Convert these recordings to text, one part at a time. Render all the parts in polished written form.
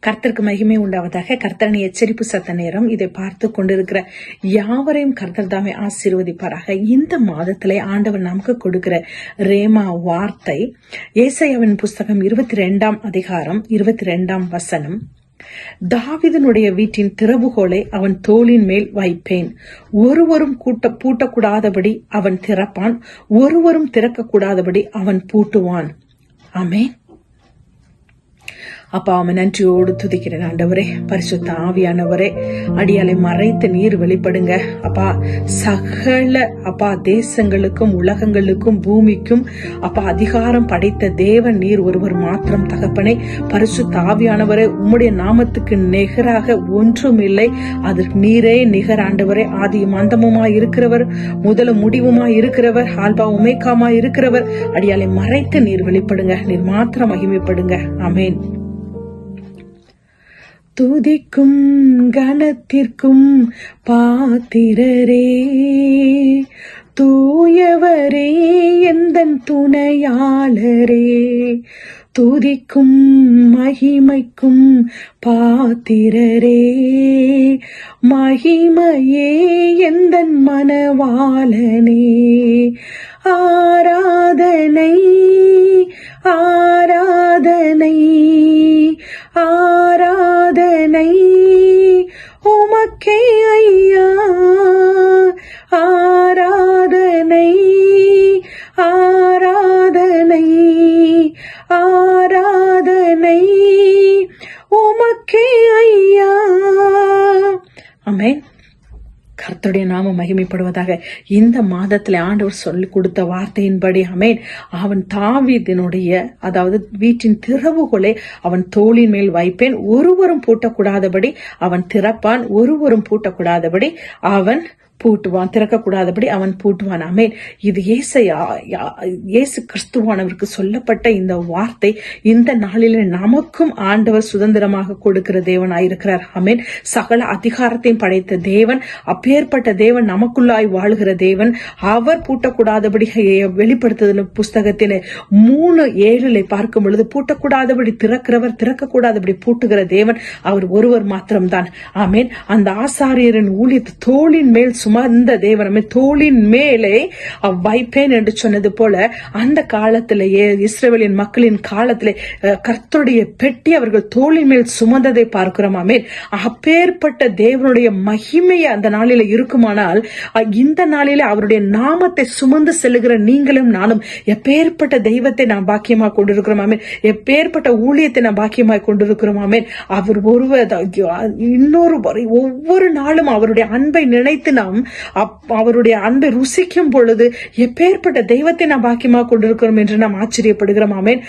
கர்த்தருக்கு மகிமை உண்டாவதாக. கர்த்தரின் எச்சரிப்பு சத்த நேரம். இதை பார்த்து கொண்டிருக்கிற யாவரையும் கர்த்தர் தாமே ஆசீர்வதிப்பாராக. இந்த மாதத்திலே ஆண்டவர் நமக்கு கொடுக்கிற ரேமா வார்த்தை ஏசாயாவின் புஸ்தகம் 22ஆம் அதிகாரம் 22ஆம் வசனம். தாவீதினுடைய வீட்டின் திறவுகோலை அவன் தோளின் மேல் வைப்பேன், ஒருவரும் பூட்டக்கூடாதபடி அவன் திறப்பான், ஒருவரும் திறக்கக்கூடாதபடி அவன் பூட்டுவான். ஆமென். அப்பா, அவன் நன்றியோடு துதிக்கிறேன். ஆண்டவரே, பரிசுத்த ஆவியானவரே, அடியாலை மறைத்து நீர் வெளிப்படுங்க. அப்பா, சகல அப்பா தேசங்களுக்கும் உலகங்களுக்கும் பூமிக்கும் அப்பா அதிகாரம் படைத்த தேவன் நீர் ஒருவர் மாத்திரம் தகப்பனே. பரிசுத்த ஆவியானவரே, உம்முடைய நாமத்துக்கு நிகராக ஒன்றும் இல்லை. அதற்கு நீரே நிகர் ஆண்டவரே. ஆதியும் அந்தமுமாய் இருக்கிறவர், முதலும் முடிவுமாய் இருக்கிறவர், ஆல்பா உமேகாமாய் இருக்கிறவர். அடியாலை மறைத்து நீர் வெளிப்படுங்க. நீர் மாத்திரம் மகிமைப்படுங்க. ஆமென். துதிக்கும் கனத்திற்கும் பாத்திரரே, தூயவரே எந்தன் துணையாளரே, துதிக்கும் மகிமைக்கும் பாத்திரரே, மகிமையே எந்தன் மனவாளனே, ஆராதனை ஆராதனை ஆராதனை உமக்கே ஐயா, ஆராதனை ஆராதனை ஆராதனை உமக்கே ஐயா. ஆமென். கர்த்தருடைய நாமம் மகிமைப்படுவதாக. இந்த மாதத்துல ஆண்டவர் சொல்லி கொடுத்த வார்த்தையின்படி ஆமென், அவன் தாவீதினுடைய அதாவது வீட்டின் திறவுகோலை அவன் தோளின் மேல் வைப்பேன், ஒருவரும் பூட்டக்கூடாதபடி அவன் திறப்பான், ஒருவரும் பூட்டக்கூடாதபடி அவன் பூட்டுவான், திறக்கக்கூடாதபடி அவன் பூட்டுவான். ஆமென். இது இயேசு கிறிஸ்துவானவருக்கு சொல்லப்பட்ட இந்த வார்த்தை இந்த நாளிலே நமக்கும் ஆண்டவர் சுதந்திரமாக கொடுக்கிற தேவனாயிருக்கிறார். ஆமென். சகல அதிகாரத்தையும் படைத்த தேவன், அப்பேற்பட்ட தேவன் நமக்குள்ளாய் வாழுகிற தேவன். அவர் பூட்டக்கூடாதபடி வெளிப்படுத்துதல் புஸ்தகத்திலே 3:7 பார்க்கும் பொழுது பூட்டக்கூடாதபடி திறக்கிறவர், திறக்கக்கூடாதபடி பூட்டுகிற தேவன் அவர் ஒருவர் மாத்திரம்தான். ஆமென். அந்த ஆசாரியரின் ஊழியத்தை தோளின் மேல் சுமந்த தேவன் தோளின் மேலே வைப்பேன் என்று சொன்னது போல அந்த காலத்திலேயே இஸ்ரவேலின் மக்களின் காலத்திலே கர்த்தருடைய பெட்டி அவர்கள் தோளின் மேல் சுமந்ததை பார்க்கிறோம். ஆமென். அப்பேற்பட்ட தேவனுடைய மகிமையை அந்த நாளில இருக்குமானால் இந்த நாளில அவருடைய நாமத்தை சுமந்து செல்லுகிற நீங்களும் நானும் எப்பேற்பட்ட தெய்வத்தை நாம் பாக்கியமாக கொண்டிருக்கிறோம். ஆமென். எப்பேற்பட்ட ஊழியத்தை நாம் பாக்கியமாக கொண்டிருக்கிறோம். ஆமென். அவர் ஒவ்வொரு நாளும் அவருடைய அன்பை நினைத்து நாம் அவருடைய அன்பை ருசிக்கும் பொழுது எப்பேற்பட்ட தெய்வத்தை நாம் பாக்கியமாக கொண்டிருக்கிறோம் என்று நாம் ஆச்சரியப்படுகிறோம். ஆமென்.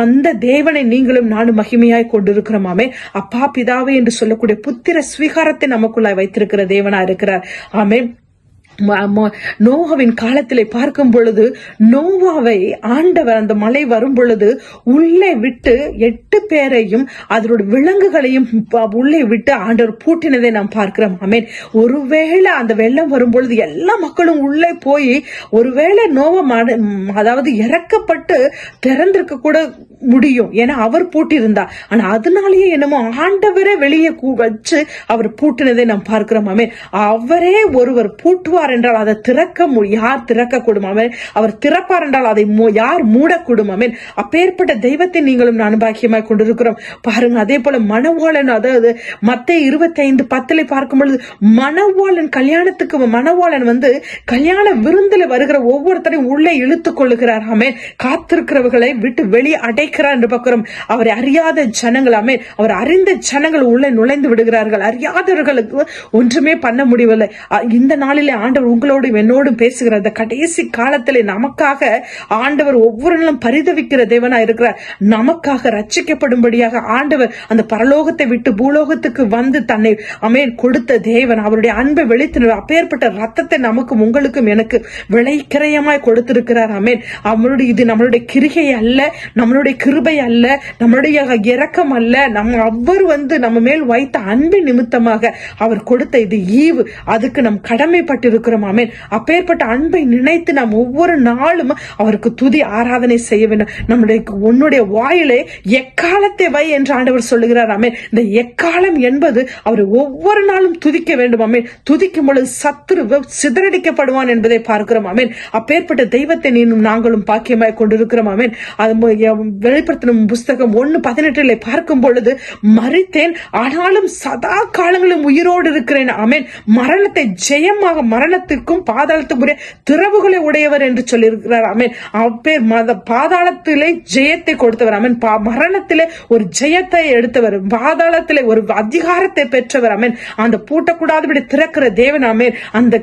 அந்த தேவனை நீங்களும் நானும் மகிமையாய் கொண்டிருக்கிறோம். ஆமென். அப்பா பிதாவே என்று சொல்லக்கூடிய புத்திர ஸ்வீகாரத்தை நமக்குள்ளாய் வைத்திருக்கிற தேவனா இருக்கிறார். ஆமென். நோவாவின் காலத்திலே பார்க்கும் பொழுது நோவாவை ஆண்டவர் அந்த மழை வரும் பொழுது உள்ளே விட்டு 8 பேரையும் அதனுடைய விலங்குகளையும் உள்ளே விட்டு ஆண்டவர் பூட்டினதை நாம் பார்க்கிறோம். ஆமென். ஒருவேளை அந்த வெள்ளம் வரும் பொழுது எல்லா மக்களும் உள்ளே போய் ஒருவேளை நோவா அதாவது இறக்கப்பட்டு திறந்திருக்க கூட முடியும், ஏன்னா அவர் பூட்டியிருந்தார். ஆனா அதனாலேயே என்னமோ ஆண்டவரே வெளியே வச்சு அவர் பூட்டினதை நாம் பார்க்கிறோம். ஆமென். அவரே ஒருவர் பூட்டுவார் என்றால் அதை யார் திறக்க கூடும்? அவர் திறப்பார் என்றால் அதை யார் மூடக்கூடும்? ஆமென். அப்பேற்பட்ட தெய்வத்தை நீங்களும் நான் பாக்கியமாய் கொண்டிருக்கிறோம். பாருங்க, அதே போல மணவாளன், அதாவது மத்தேயு 25:10 பார்க்கும் பொழுது மணவாளன் கல்யாணத்துக்கு மணவாளன் கல்யாண விருந்தில் வருகிற ஒவ்வொருத்தரையும் உள்ளே இழுத்துக் கொள்ளுகிறார். ஆமென். காத்திருக்கிறவர்களை விட்டு வெளியே அடைக்கிறார் என்று பார்க்கிறோம். அவரை அறியாத ஜனங்கள், ஆமென், அவர் அறிந்த ஜனங்கள் உள்ளே நுழைந்து விடுகிறார்கள். அறியாதவர்களுக்கு ஒன்றுமே பண்ண முடியவில்லை. இந்த நாளிலே ஆண்டவர் உங்களோடும் என்னோடும் பேசுகிற அந்த கடைசி காலத்திலே நமக்காக ஆண்டவர் ஒவ்வொரு நாளும் பரிதவிக்கிற தேவனா இருக்கிறார். நமக்காக ரட்சிக்கப்படும்படியாக ஆண்டவர் அந்த பரலோகத்தை விட்டு பூலோகத்துக்கு வந்து தன்னை ஆமென் கொடுத்த தேவன். அவருடைய அன்பை வெளித்தினார். அப்பேற்பட்ட ரத்தத்தை நமக்கும் உங்களுக்கும் எனக்கு விளைக்கிரயமாய் கொடுத்திருக்கிறார். ஆமென். இது நம்மளுடைய கிரிகை அல்ல, நம்மளுடைய கிருபை அல்ல, நம்மளுடைய இரக்கம் அல்ல, அவர் நம்ம மேல் வைத்த அன்பின் நிமித்தமாக அவர் கொடுத்த இது ஈவு. அதுக்கு நாம் கடமைப்பட்டிருக்கிறோம். ஆமென். அப்பேற்பட்ட அன்பை நினைத்து நாம் ஒவ்வொரு நாளும் அவருக்கு துதி ஆராதனை செய்ய வேண்டும். உன்னுடைய வாயிலே எக்காலத்தை வை என்று ஆண்டவர் சொல்லுகிறார். ஆமென். இந்த எக்காலம் என்பது அவர் ஒவ்வொரு நாளும் துதிக்க வேண்டும். ஆமென். துதிக்கும் பொழுது சத்துரு சிதறடிக்கப்படுவான் என்பதை பார்க்கிறோம். ஆமென். அப்பேற்பட்ட தெய்வத்தை நீனும் நாங்களும் பாக்கியமாய் கொண்டிருக்கிறோம். ஆமென். வெளிப்படுத்தின புஸ்தகம் 1:18 பார்க்கும் பொழுது, மரித்தேன் ஆனாலும் சதா காலங்களும் உயிரோடு இருக்கிறேன். ஆமென். மரணத்தை ஜெயமாக, மரணத்திற்கும் பாதாளத்துக்குரிய திறவுகளை உடையவர் என்று சொல்லியிருக்கிறார். ஆமென். பாதாளத்திலே ஜெயத்தை கொடுத்தவர். ஆமென். மரணத்திலே ஒரு ஜெயத்தை எடுத்தவர், பாதாளத்திலே ஒரு அதிகாரத்தை பெற்றவர். ஆமென். அந்த பூட்டக்கூடாதபடி திறக்கிற தேவன். ஆமென். அந்த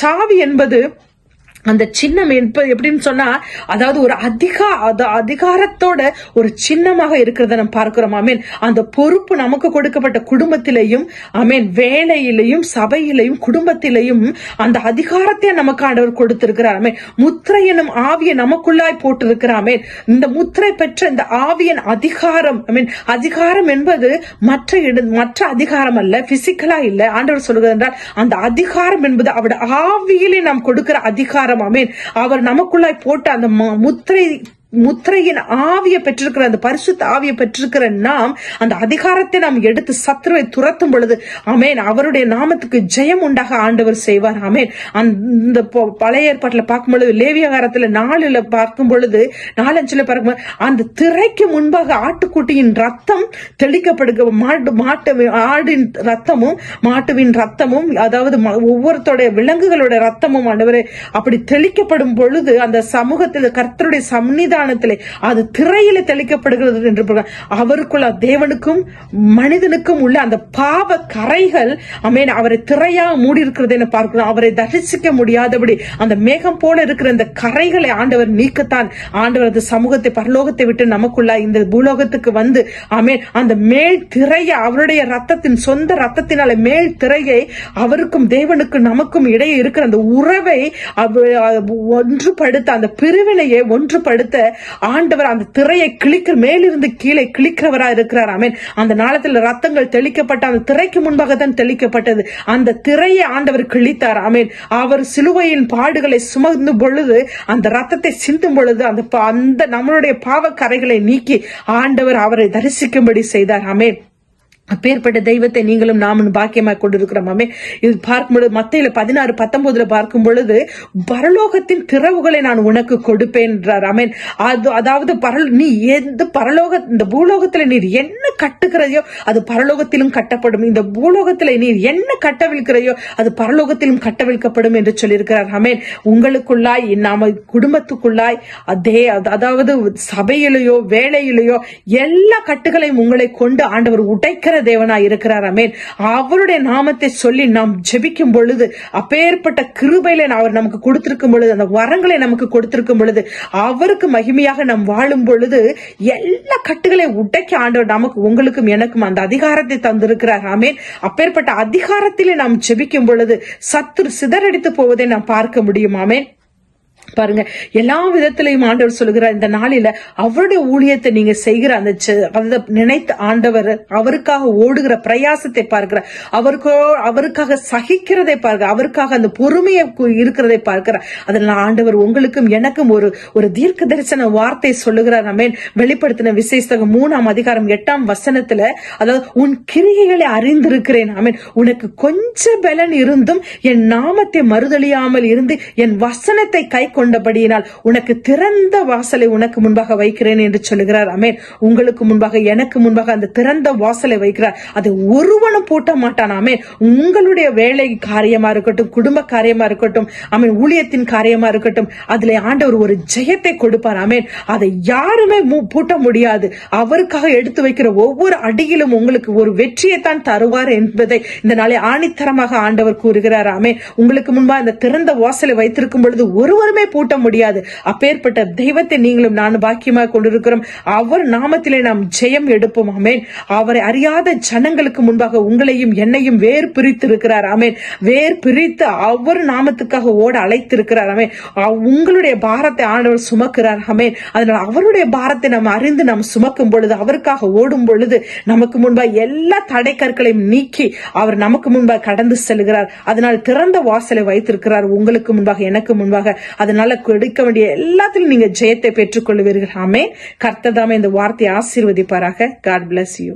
சாவி என்பது, அந்த சின்னம் எப்படின்னு சொன்னா, அதாவது ஒரு அதிகாரத்தோட ஒரு சின்னமாக இருக்கிறத நம்ம பார்க்கிறோம். ஆமேன். அந்த பொறுப்பு நமக்கு கொடுக்கப்பட்ட குடும்பத்திலையும், ஆமேன், வேலையிலையும், சபையிலையும், குடும்பத்திலையும் அந்த அதிகாரத்தை நமக்கு ஆண்டவர் கொடுத்திருக்கிறார். ஆமேன். முத்திரை எனும் ஆவியை நமக்குள்ளாய் போட்டிருக்கிறாமே. இந்த முத்திரை பெற்ற இந்த ஆவியின் அதிகாரம், ஆமேன், அதிகாரம் என்பது மற்ற அதிகாரம் அல்ல, பிசிக்கலா இல்ல. ஆண்டவர் சொல்கிறது என்றால், அந்த அதிகாரம் என்பது அவருடைய ஆவியிலே நாம் கொடுக்கிற அதிகாரம். ஆமென். அவர் நமக்குள்ளாய் போட்ட அந்த முத்திரையின் ஆவியை பெற்றிருக்கிற, அந்த பரிசுத்த ஆவியை பெற்றிருக்கிற நாம் அந்த அதிகாரத்தை நாம் எடுத்து சத்துருவை துரத்தும் பொழுது, ஆமேன், அவருடைய நாமத்துக்கு ஜெயம் உண்டாக ஆண்டவர் செய்வார். ஆமேன். அந்த பழைய ஏற்பாட்டில் பார்க்கும் பொழுது, லேவியகாரத்துல 4 பார்க்கும் பொழுது, 4:5 பார்க்கும், அந்த திரைக்கு முன்பாக ஆட்டுக்குட்டியின் ரத்தம் தெளிக்கப்படுக, ஆடின் ரத்தமும் மாட்டுவின் ரத்தமும், அதாவது ஒவ்வொருத்தோடைய விலங்குகளுடைய ரத்தமும் ஆண்டவரே அப்படி தெளிக்கப்படும் பொழுது, அந்த சமூகத்தில் கர்த்தருடைய சந்நிதான அது திரையில தெளிக்கப்படுகிறது என்று அவருக்குள்ள, தேவனுக்கும் மனிதனுக்கும் உள்ள அந்த பாவ கரைகள், ஆமென், அவரை திரையா மூடி இருக்கிறது என பார்க்கிறோம். அவரை தரிசிக்க முடியாதபடி அந்த மேகம் போல இருக்கிற அந்த கரைகளை ஆண்டவர் நீக்கத்தான் ஆண்டவர் அந்த சமூகத்தை, பரலோகத்தை விட்டு நமக்குள்ள இந்த பூலோகத்துக்கு வந்து, ஆமென், அந்த மேல் திரையை, அவருடைய ரத்தத்தின் சொந்த ரத்தத்தினால மேல் திரையை அவருக்கும் தேவனுக்கும் நமக்கும் இடையே இருக்கிற அந்த உறவை ஒன்றுபடுத்த, அந்த பிரிவினையை ஒன்றுபடுத்த ஆண்டவர் அந்த திரையை மேலிருந்து கீழே கிழிக்கிறவரா இருக்கிறார். ஆமென். அந்த நாளத்தில் ரத்தங்கள் தெளிக்கப்பட்ட அந்த திரைக்கு முன்பாக தான் தெளிக்கப்பட்டது. அந்த திரையை ஆண்டவர் கிழித்தார். ஆமென். அவர் சிலுவையின் பாடுகளை சுமந்து பொழுது, அந்த ரத்தத்தை சிந்தும் பொழுது, அந்த நம்மளுடைய பாவ கரைகளை நீக்கி ஆண்டவர் அவரை தரிசிக்கும்படி செய்தார். ஆமென். அப்பேற்பட்ட தெய்வத்தை நீங்களும் நாமும் பாக்கியமாக கொண்டிருக்கிறோம். ஆமென். இது பார்க்கும்போது மத்தேயுல 16:19 பார்க்கும் பொழுது, பரலோகத்தின் திறவுகளை நான் உனக்கு கொடுப்பேன் என்றார். ஆமென். அதாவது நீ இந்த பூலோகத்துல நீர் என்ன கட்டுகிறதையோ அது பரலோகத்திலும் கட்டப்படும், இந்த பூலோகத்துல நீர் என்ன கட்டவிழ்கிறையோ அது பரலோகத்திலும் கட்டவிழ்க்கப்படும் என்று சொல்லியிருக்கிறார். ஆமென். உங்களுக்குள்ளாய், நாம குடும்பத்துக்குள்ளாய், அதாவது சபையிலேயோ வேலையிலேயோ எல்லா கட்டுகளையும் உங்களை கொண்டு ஆண்டவர் உடைக்கிற தேவனாய் இருக்கிறார். ஆமென். அவருடைய நாமத்தை சொல்லி நாம் ஜெபிக்கும் பொழுது, அப்பேற்பட்ட கிருபையில அவர் நமக்கு கொடுத்திருக்கும் பொழுது, அந்த வரங்களை நமக்கு கொடுத்திருக்கும் பொழுது, அவருக்கு மகிமையாக நாம் வாழும் பொழுது, எல்லா கட்டுகளை உடைக்க ஆண்டவர் நமக்கு, உங்களுக்கும் எனக்கும் அந்த அதிகாரத்தை தந்திருக்கிறார். ஆமென். அப்பேற்பட்ட அதிகாரத்திலே நாம் ஜெபிக்கும் பொழுது சத்துரு சிதறடித்து போவதை நாம் பார்க்க முடியும். ஆமென். பாருங்க, எல்லா விதத்திலையும் ஆண்டவர் சொல்லுகிறார், இந்த நாளில அவருடைய ஊழியத்தை நீங்க செய்கிற அந்த நினைத்த ஆண்டவர் அவருக்காக ஓடுகிற பிரயாசத்தை பார்க்கிறார், அவருக்காக சகிக்கிறதை பார்க்கிறார், அவருக்காக அந்த பொறுமையை இருக்கிறதை பார்க்கிறார். அதனால ஆண்டவர் உங்களுக்கும் எனக்கும் ஒரு தீர்க்க தரிசன வார்த்தை சொல்லுகிறார். ஆமென். வெளிப்படுத்தின விசேஷம் 3:8 அதாவது, உன் கிரியைகளை அறிந்திருக்கிறேன். ஆமென். உனக்கு கொஞ்சம் பலன் இருந்தும் என் நாமத்தை மறுதலியாமல் இருந்து என் வசனத்தை கை கொண்டபடியினால் உனக்கு திறந்த வாசலை உனக்கு முன்பாக வைக்கிறேன் என்று சொல்லுகிறார். ஆமென். உங்களுக்கு முன்பாக, எனக்கு முன்பாக அந்த திறந்த வாசலை வைக்கிறார். அதை ஒருவனும் பூட்ட மாட்டான். ஆமென். உங்களுடைய வேலை காரியமா இருக்கட்டும், குடும்ப காரியமா இருக்கட்டும், ஆமென், ஊழியத்தின் காரியமா இருக்கட்டும், அதுல ஆண்டவர் ஒரு ஜெயத்தை கொடுப்பார். ஆமென். அதை யாருமே பூட்ட முடியாது. அவருக்காக எடுத்து வைக்கிற ஒவ்வொரு அடியிலும் உங்களுக்கு ஒரு வெற்றியை தான் தருவார் என்பதை இந்த நாளை ஆணித்தரமாக ஆண்டவர் கூறுகிறார். ஆமென். உங்களுக்கு முன்பாக அந்த திறந்த வாசலை வைத்திருக்கும் பொழுது ஒருவருமே பூட்ட முடியாது. அப்பேற்பட்ட தெய்வத்தை நீங்களும் நானும் பாக்கியமாக கொண்டிருக்கிறோம். அவர் நாமத்திலே நாம் ஜெயம் எடுப்போம். ஆமென். அவரை அறியாத ஜனங்களுக்கு முன்பாக உங்களையும் என்னையும் வேறு பிரித்து இருக்கிறார். ஆமென். வேறு பிரித்து அவர் நாமத்துக்காக ஓட அழைத்திருக்கிறார். ஆமென். உங்களுடைய பாரத்தை ஆண்டவர் சுமக்கிறார். ஆமென். அதனால அவருடைய பாரத்தை நாம் அறிந்து நாம் சுமக்கும் பொழுது, அவருக்காக ஓடும் பொழுது, நமக்கு முன்பாக எல்லா தடை கற்களையும் நீக்கி அவர் நமக்கு முன்பாக கடந்து செல்கிறார். அதனால் திறந்த வாசலை வைத்திருக்கிறார் உங்களுக்கு முன்பாக, எனக்கு முன்பாக. அதனால கொடுக்க வேண்டிய எல்லாத்திலும் நீங்க ஜெயத்தை பெற்றுக் கொள்வீர்கள். ஆமென். கர்த்தர் தாமே இந்த வார்த்தையை ஆசீர்வதிப்பாராக. God bless you.